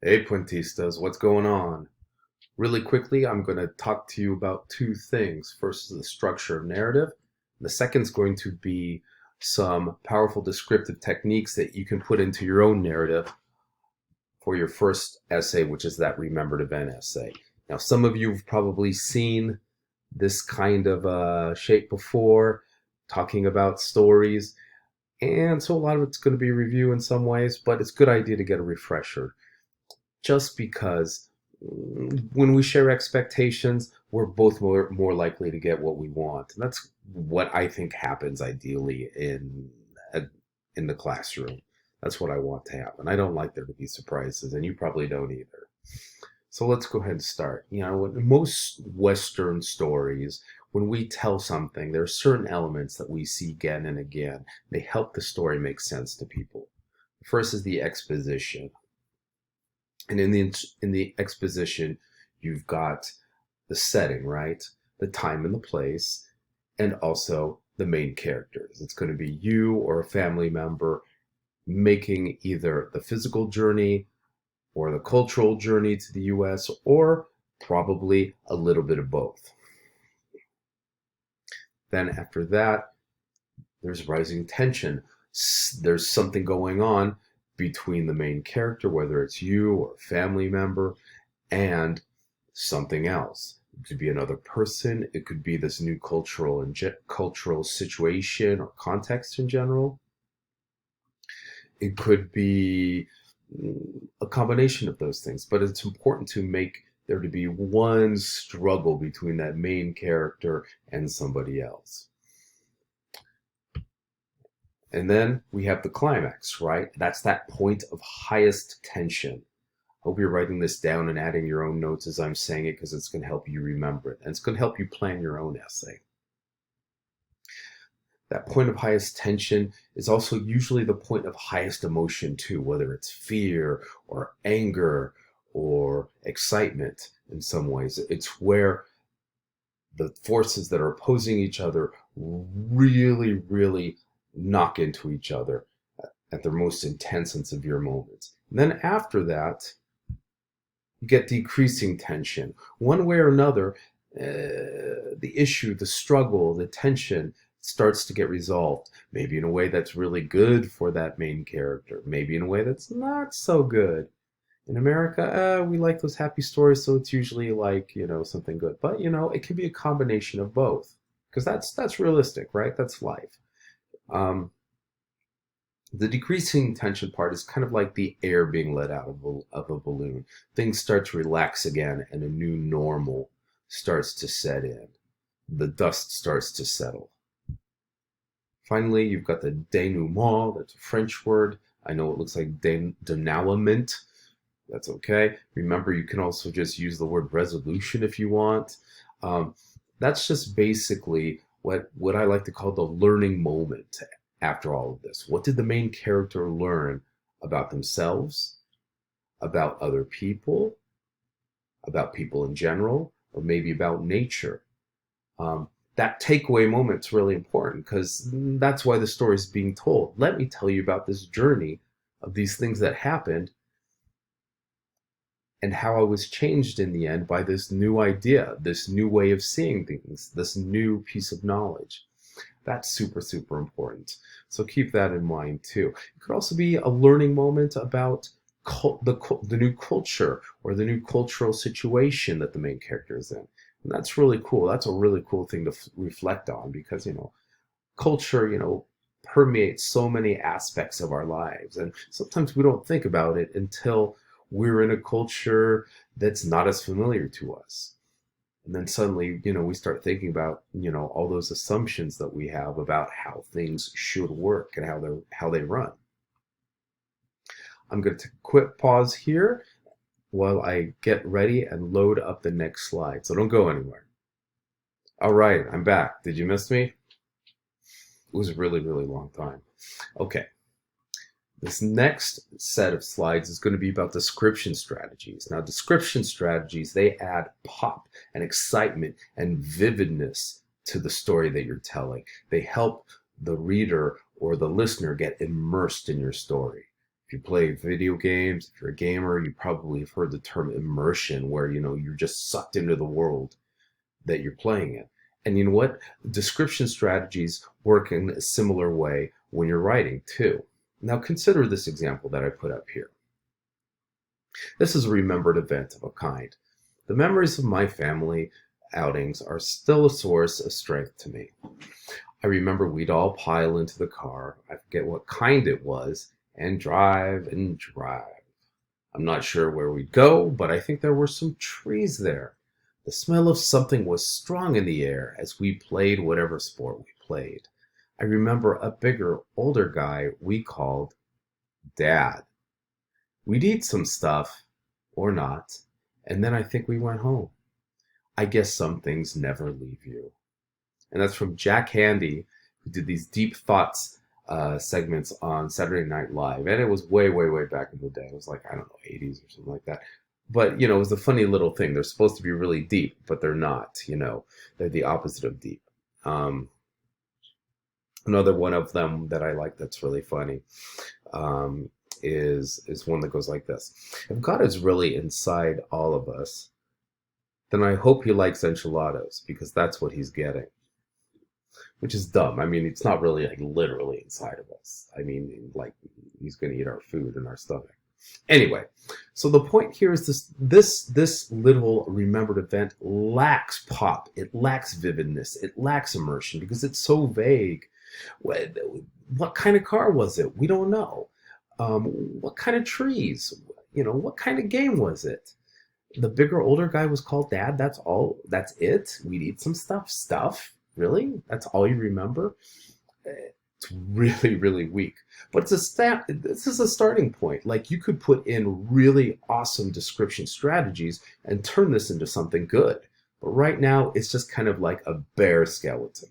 Hey, Puentistas, what's going on? Really quickly, I'm going to talk to you about two things. First is the structure of narrative. The second is going to be some powerful descriptive techniques that you can put into your own narrative for your first essay, which is that remembered event essay. Now, some of you have probably seen this kind of shape before, talking about stories. And so a lot of it's going to be review in some ways, but it's a good idea to get a refresher. Just because when we share expectations, we're both more likely to get what we want. And that's what I think happens ideally in the classroom. That's what I want to happen. I don't like there to be surprises, and you probably don't either. So let's go ahead and start. In most Western stories, when we tell something, there are certain elements that we see again and again. They help the story make sense to people. First is the exposition. And in the exposition, you've got the setting, right? The time and the place, and also the main characters. It's going to be you or a family member making either the physical journey or the cultural journey to the US, or probably a little bit of both. Then after that, there's rising tension. There's something going on between the main character, whether it's you or a family member, and something else. It could be another person. It could be this new cultural situation or context in general. It could be a combination of those things, but it's important to make there to be one struggle between that main character and somebody else. And then we have the climax, right? That's that point of highest tension. Hope you're writing this down and adding your own notes as I'm saying it, because it's going to help you remember it. And it's going to help you plan your own essay. That point of highest tension is also usually the point of highest emotion too, whether it's fear or anger or excitement in some ways. It's where the forces that are opposing each other really knock into each other at their most intense and severe moments. And then after that, you get decreasing tension. One way or another, the issue, the struggle, the tension starts to get resolved. Maybe in a way that's really good for that main character. Maybe in a way that's not so good. In America, we like those happy stories, so it's usually like, something good. But, it can be a combination of both. Because that's realistic, right? That's life. The decreasing tension part is kind of like the air being let out of a balloon. Things start to relax again, and a new normal starts to set in. The dust starts to settle. Finally, you've got the denouement. That's a French word. I know it looks like denouement. That's okay. Remember, you can also just use the word resolution if you want. That's just basically what I like to call the learning moment after all of this. What did the main character learn about themselves, about other people, about people in general, or maybe about nature? That takeaway moment's really important because that's why the story is being told. Let me tell you about this journey of these things that happened and how I was changed in the end by this new idea, this new way of seeing things, this new piece of knowledge. That's super important. So keep that in mind too. It could also be a learning moment about the new culture or the new cultural situation that the main character is in. And that's really cool. That's a really cool thing to reflect on because, culture, permeates so many aspects of our lives. And sometimes we don't think about it until we're in a culture that's not as familiar to us. And then suddenly, we start thinking about, all those assumptions that we have about how things should work and how they run. I'm going to quick pause here while I get ready and load up the next slide. So don't go anywhere. All right, I'm back. Did you miss me? It was a really long time. Okay. This next set of slides is going to be about description strategies. Now, description strategies, they add pop and excitement and vividness to the story that you're telling. They help the reader or the listener get immersed in your story. If you play video games, if you're a gamer, you probably have heard the term immersion, where you're just sucked into the world that you're playing in. And you know what? Description strategies work in a similar way when you're writing too. Now consider this example that I put up here. This is a remembered event of a kind. The memories of my family outings are still a source of strength to me. I remember we'd all pile into the car, I forget what kind it was, and drive and drive. I'm not sure where we'd go, but I think there were some trees there. The smell of something was strong in the air as we played whatever sport we played. I remember a bigger, older guy we called Dad. We'd eat some stuff, or not, and then I think we went home. I guess some things never leave you. And that's from Jack Handy, who did these deep thoughts segments on Saturday Night Live. And it was way, way, way back in the day. It was like, I don't know, 80s or something like that. But, it was a funny little thing. They're supposed to be really deep, but they're not, They're the opposite of deep. Another one of them that I like that's really funny is one that goes like this. If God is really inside all of us, then I hope he likes enchiladas, because that's what he's getting. Which is dumb. I mean, it's not really like literally inside of us. I mean, like, he's going to eat our food in our stomach. Anyway, so the point here is this little remembered event lacks pop. It lacks vividness. It lacks immersion because it's so vague. What kind of car was it? We don't know. What kind of trees? What kind of game was it? The bigger, older guy was called Dad. That's all. That's it. We'd eat some stuff. Stuff. Really? That's all you remember? It's really, really weak. But this is a starting point. Like, you could put in really awesome description strategies and turn this into something good. But right now, it's just kind of like a bare skeleton.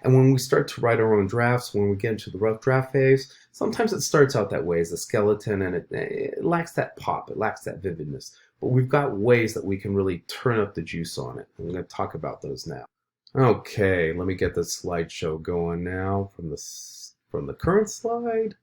And when we start to write our own drafts, when we get into the rough draft phase, sometimes it starts out that way as a skeleton, and it lacks that pop, it lacks that vividness. But we've got ways that we can really turn up the juice on it. I'm going to talk about those now. Okay, let me get the slideshow going now from the current slide.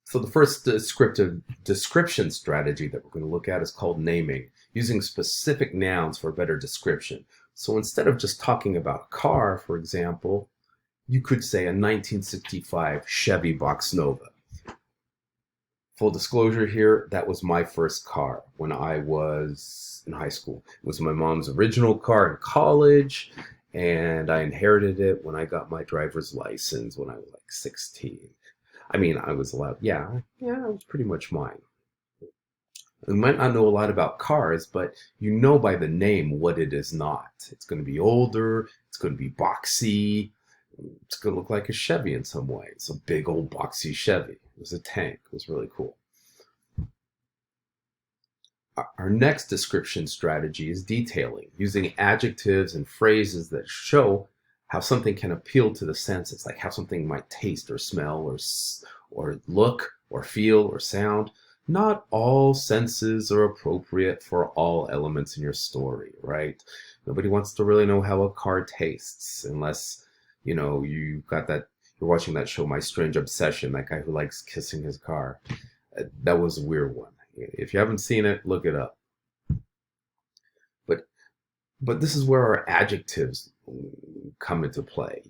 So the first description strategy that we're going to look at is called naming, using specific nouns for better description. So instead of just talking about a car, for example, you could say a 1965 Chevy Box Nova. Full disclosure here, that was my first car when I was in high school. It was my mom's original car in college, and I inherited it when I got my driver's license when I was like 16. I mean, I was allowed, yeah, it was pretty much mine. You might not know a lot about cars, but you know by the name what it is not. It's going to be older, it's going to be boxy, it's going to look like a Chevy in some way. It's a big old boxy Chevy. It was a tank. It was really cool. Our next description strategy is detailing, using adjectives and phrases that show how something can appeal to the senses, like how something might taste or smell or look or feel or sound. Not all senses are appropriate for all elements in your story, right? Nobody wants to really know how a car tastes unless, you got that, you're watching that show, My Strange Obsession, that guy who likes kissing his car. That was a weird one. If you haven't seen it, look it up. But this is where our adjectives come into play.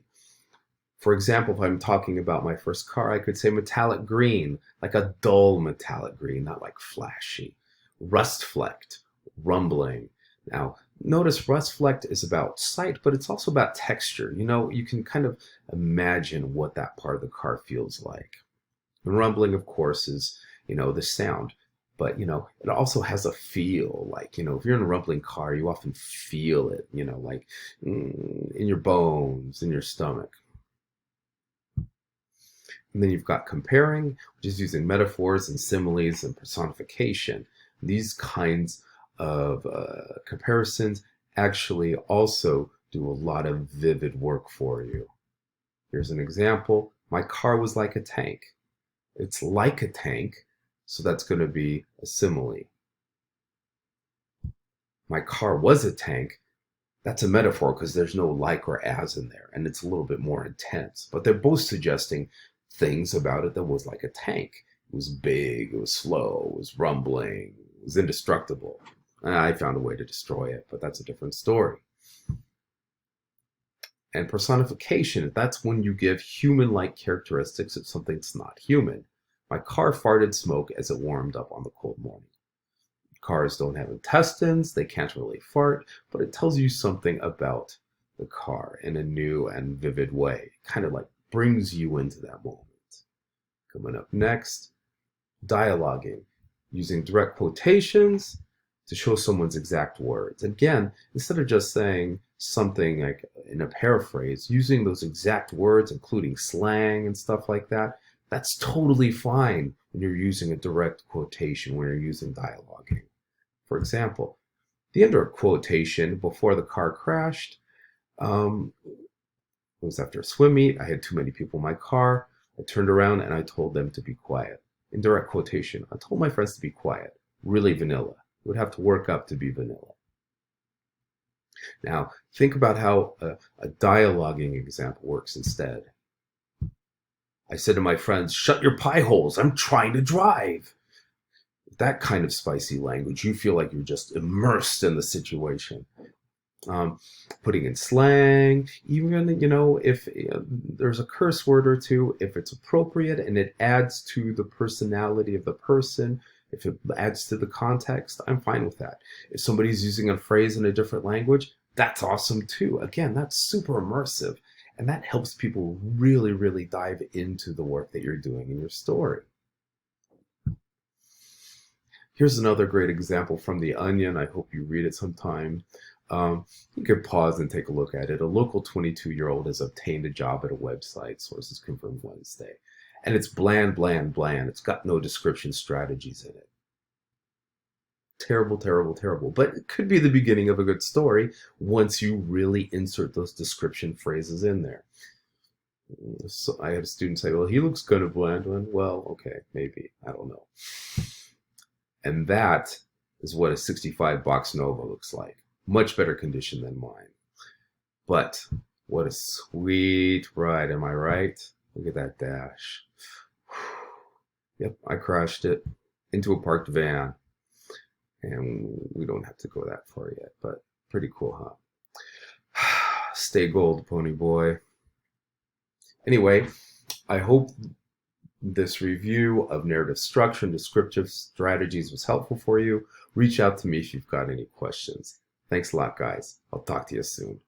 For example, if I'm talking about my first car, I could say metallic green, like a dull metallic green, not like flashy. Rust flecked, rumbling. Now, notice rust flecked is about sight, but it's also about texture. You can kind of imagine what that part of the car feels like. And rumbling, of course, is, the sound. But, it also has a feel. Like, if you're in a rumbling car, you often feel it, like in your bones, in your stomach. And then you've got comparing, which is using metaphors and similes and personification. These kinds of comparisons actually also do a lot of vivid work for you. Here's an example. My car was like a tank. It's like a tank, so that's going to be a simile. My car was a tank. That's a metaphor because there's no like or as in there, and it's a little bit more intense. But they're both suggesting things about it that was like a tank. It was big, it was slow, it was rumbling, it was indestructible. And I found a way to destroy it, but that's a different story. And personification, that's when you give human-like characteristics of something that's not human. My car farted smoke as it warmed up on the cold morning. Cars don't have intestines, they can't really fart, but it tells you something about the car in a new and vivid way. It kind of like brings you into that moment. Coming up next, dialoguing, using direct quotations to show someone's exact words. Again, instead of just saying something like in a paraphrase, using those exact words, including slang and stuff like that, that's totally fine when you're using a direct quotation, when you're using dialoguing. For example, the end of a quotation before the car crashed, it was after a swim meet. I had too many people in my car. I turned around and I told them to be quiet. In direct quotation, I told my friends to be quiet. Really vanilla. It would have to work up to be vanilla. Now, think about how a dialoguing example works instead. I said to my friends, shut your pie holes. I'm trying to drive. That kind of spicy language, you feel like you're just immersed in the situation. Putting in slang, even, if there's a curse word or two, if it's appropriate and it adds to the personality of the person, if it adds to the context, I'm fine with that. If somebody's using a phrase in a different language, that's awesome too. Again, that's super immersive. And that helps people really, really dive into the work that you're doing in your story. Here's another great example from The Onion. I hope you read it sometime. You could pause and take a look at it. A local 22-year-old has obtained a job at a website, sources confirmed Wednesday. And it's bland, bland, bland. It's got no description strategies in it. Terrible, terrible, terrible. But it could be the beginning of a good story once you really insert those description phrases in there. So I had a student say, well, he looks kind of bland. Well, okay, maybe. I don't know. And that is what a 65 Box Nova looks like. Much better condition than mine. But what a sweet ride, am I right? Look at that dash. Yep, I crashed it into a parked van. And we don't have to go that far yet, but pretty cool, huh? Stay gold, pony boy. Anyway, I hope this review of narrative structure and descriptive strategies was helpful for you. Reach out to me if you've got any questions. Thanks a lot, guys. I'll talk to you soon.